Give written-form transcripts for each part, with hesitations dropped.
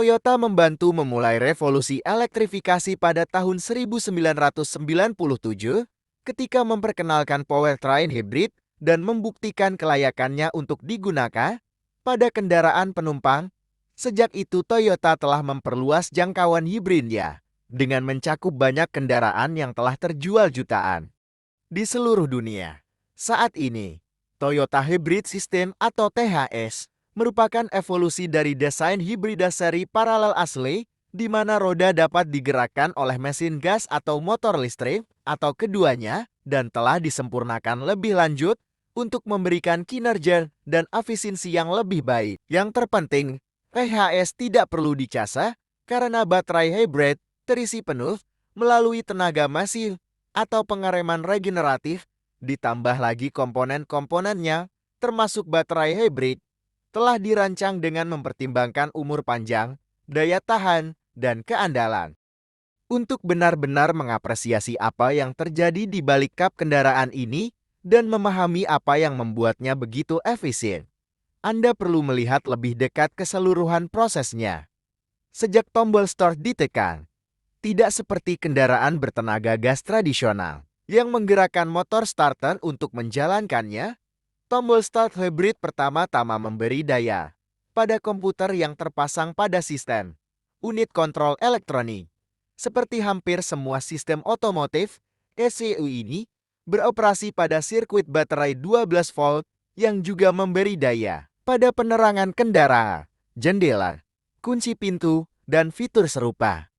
Toyota membantu memulai revolusi elektrifikasi pada tahun 1997 ketika memperkenalkan powertrain hibrid dan membuktikan kelayakannya untuk digunakan pada kendaraan penumpang. Sejak itu Toyota telah memperluas jangkauan hibridnya dengan mencakup banyak kendaraan yang telah terjual jutaan di seluruh dunia. Saat ini, Toyota Hybrid System atau THS merupakan evolusi dari desain hibrida seri paralel asli, di mana roda dapat digerakkan oleh mesin gas atau motor listrik, atau keduanya, dan telah disempurnakan lebih lanjut untuk memberikan kinerja dan efisiensi yang lebih baik. Yang terpenting, THS tidak perlu dicasa karena baterai hybrid terisi penuh melalui tenaga mesin atau pengereman regeneratif, ditambah lagi komponen-komponennya, termasuk baterai hybrid, telah dirancang dengan mempertimbangkan umur panjang, daya tahan, dan keandalan. Untuk benar-benar mengapresiasi apa yang terjadi di balik kap kendaraan ini dan memahami apa yang membuatnya begitu efisien, Anda perlu melihat lebih dekat keseluruhan prosesnya. Sejak tombol start ditekan, tidak seperti kendaraan bertenaga gas tradisional yang menggerakkan motor starter untuk menjalankannya, tombol start hybrid pertama-tama memberi daya pada komputer yang terpasang pada sistem unit kontrol elektronik. Seperti hampir semua sistem otomotif, ECU ini beroperasi pada sirkuit baterai 12 volt yang juga memberi daya pada penerangan kendaraan, jendela, kunci pintu, dan fitur serupa.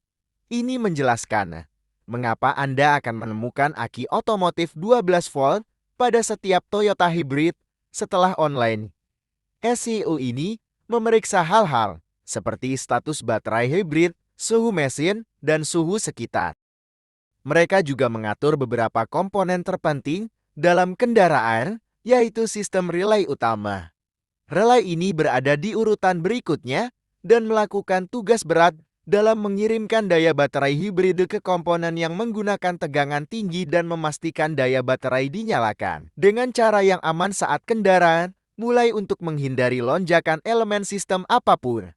Ini menjelaskan mengapa Anda akan menemukan aki otomotif 12 volt pada setiap Toyota Hybrid. Setelah online, ECU ini memeriksa hal-hal seperti status baterai hybrid, suhu mesin, dan suhu sekitar. Mereka juga mengatur beberapa komponen terpenting dalam kendaraan, yaitu sistem relay utama. Relay ini berada di urutan berikutnya dan melakukan tugas berat dalam mengirimkan daya baterai hibrid ke komponen yang menggunakan tegangan tinggi dan memastikan daya baterai dinyalakan dengan cara yang aman saat kendaraan, mulai untuk menghindari lonjakan elemen sistem apapun.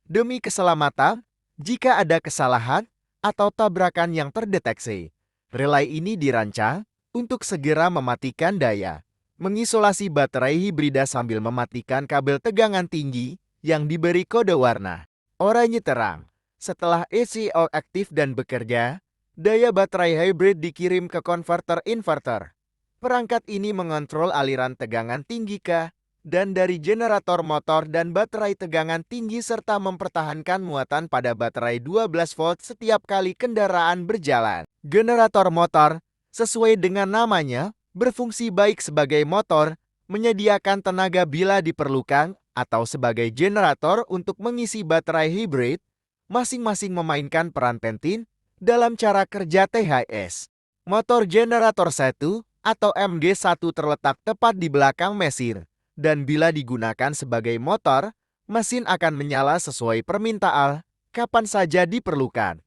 Demi keselamatan, jika ada kesalahan atau tabrakan yang terdeteksi, relay ini dirancang untuk segera mematikan daya, mengisolasi baterai hibrida sambil mematikan kabel tegangan tinggi yang diberi kode warna oranye terang. Setelah ECU aktif dan bekerja, daya baterai hybrid dikirim ke konverter inverter. Perangkat ini mengontrol aliran tegangan tinggi ke dan dari generator motor dan baterai tegangan tinggi serta mempertahankan muatan pada baterai 12 volt setiap kali kendaraan berjalan. Generator motor, sesuai dengan namanya, berfungsi baik sebagai motor, menyediakan tenaga bila diperlukan, atau sebagai generator untuk mengisi baterai hybrid. Masing-masing memainkan peran penting dalam cara kerja THS. Motor generator 1 atau MG1 terletak tepat di belakang mesin, dan bila digunakan sebagai motor, mesin akan menyala sesuai permintaan kapan saja diperlukan.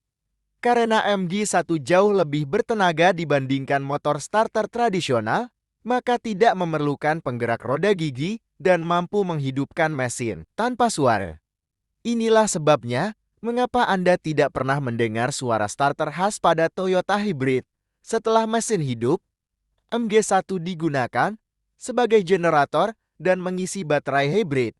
Karena MG1 jauh lebih bertenaga dibandingkan motor starter tradisional, maka tidak memerlukan penggerak roda gigi dan mampu menghidupkan mesin tanpa suara. Inilah sebabnya mengapa Anda tidak pernah mendengar suara starter khas pada Toyota Hybrid. Setelah mesin hidup, MG1 digunakan sebagai generator dan mengisi baterai hybrid.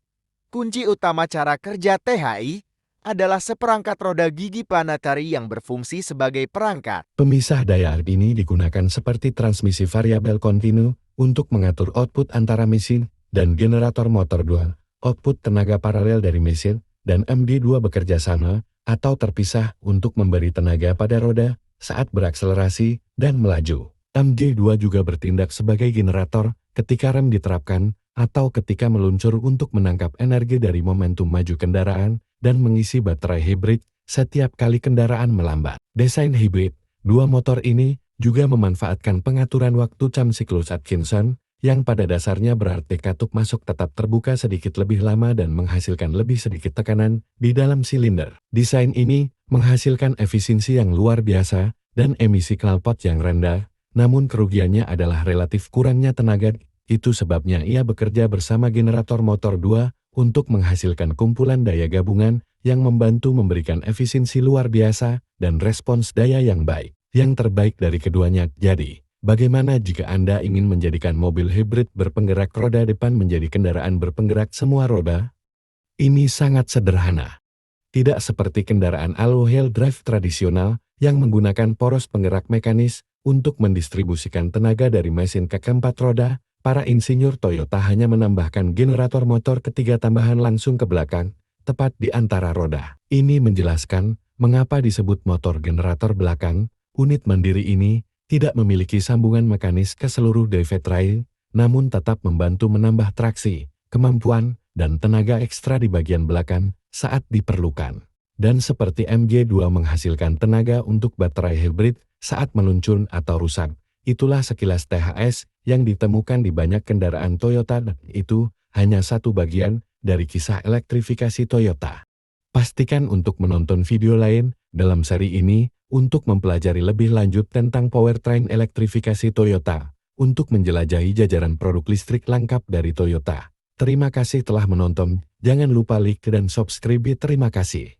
Kunci utama cara kerja THI adalah seperangkat roda gigi planetari yang berfungsi sebagai perangkat pemisah daya ini digunakan seperti transmisi variabel kontinu untuk mengatur output antara mesin dan generator motor dual. Output tenaga paralel dari mesin dan MD2 bekerja sama atau terpisah untuk memberi tenaga pada roda saat berakselerasi dan melaju. MD2 juga bertindak sebagai generator ketika rem diterapkan atau ketika meluncur untuk menangkap energi dari momentum maju kendaraan dan mengisi baterai hibrid setiap kali kendaraan melambat. Desain hibrid, dua motor ini juga memanfaatkan pengaturan waktu jam siklus Atkinson, yang pada dasarnya berarti katup masuk tetap terbuka sedikit lebih lama dan menghasilkan lebih sedikit tekanan di dalam silinder. Desain ini menghasilkan efisiensi yang luar biasa dan emisi knalpot yang rendah, namun kerugiannya adalah relatif kurangnya tenaga. Itu sebabnya ia bekerja bersama generator motor 2 untuk menghasilkan kumpulan daya gabungan yang membantu memberikan efisiensi luar biasa dan respons daya yang baik. Yang terbaik dari keduanya. Jadi, bagaimana jika Anda ingin menjadikan mobil hibrid berpenggerak roda depan menjadi kendaraan berpenggerak semua roda? Ini sangat sederhana. Tidak seperti kendaraan all-wheel drive tradisional yang menggunakan poros penggerak mekanis untuk mendistribusikan tenaga dari mesin ke keempat roda, para insinyur Toyota hanya menambahkan generator motor ketiga tambahan langsung ke belakang, tepat di antara roda. Ini menjelaskan mengapa disebut motor generator belakang. Unit mandiri ini tidak memiliki sambungan mekanis ke seluruh drivetrain, namun tetap membantu menambah traksi, kemampuan, dan tenaga ekstra di bagian belakang saat diperlukan. Dan seperti MG2 menghasilkan tenaga untuk baterai hibrid saat meluncur atau rusak, itulah sekilas THS yang ditemukan di banyak kendaraan Toyota dan itu hanya satu bagian dari kisah elektrifikasi Toyota. Pastikan untuk menonton video lain dalam seri ini untuk mempelajari lebih lanjut tentang powertrain elektrifikasi Toyota untuk menjelajahi jajaran produk listrik lengkap dari Toyota. Terima kasih telah menonton, jangan lupa like dan subscribe. Terima kasih.